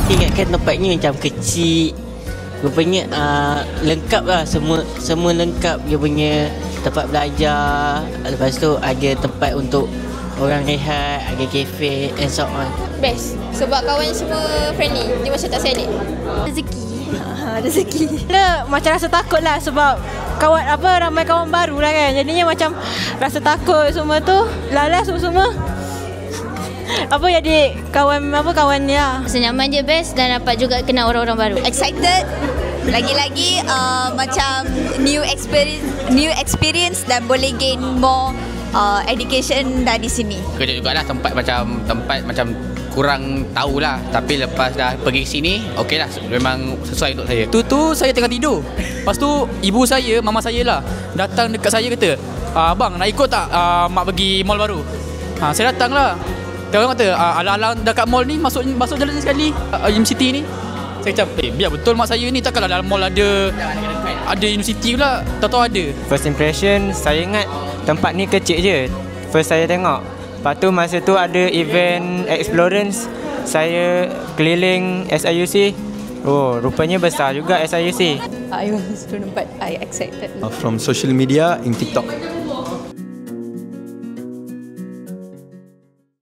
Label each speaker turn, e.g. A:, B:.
A: Ingatkan tempat ni macam kecil. Rupanya lengkap lah, semua lengkap. Dia punya tempat belajar, lepas tu ada tempat untuk orang rehat, ada kafe and so on.
B: Best sebab kawan semua friendly. Dia macam tak sedih.
C: Rezeki. Macam rasa takut lah sebab ramai kawan baru lah kan. Jadinya macam rasa takut semua tu. Lalas semua. Jadi kawan ni lah.
B: Senyaman je best dan dapat juga kenal orang-orang baru.
D: Excited. Lagi-lagi macam new experience dan boleh gain more education dari sini.
E: Kejap jugalah tempat macam kurang tahulah, tapi lepas dah pergi sini okeylah, memang sesuai untuk saya.
F: Tu saya tengah tidur. Lepas tu ibu saya, mama saya lah datang dekat saya kata, "Abang nak ikut tak mak pergi mall baru?" Saya datang lah. Dia orang kata, "Alang-alang dekat mall ni masuk jalan sekali universiti ni." Saya cakap, biar betul mak saya ni, takkanlah dalam mall ada universiti pula. Tahu ada.
G: First impression, saya ingat tempat ni kecil je. First saya tengok. Lepas tu masa tu ada event Explorance, saya keliling SIUC. Oh, rupanya besar juga SIUC.
C: I was to nampak, I excited.
H: From social media in TikTok.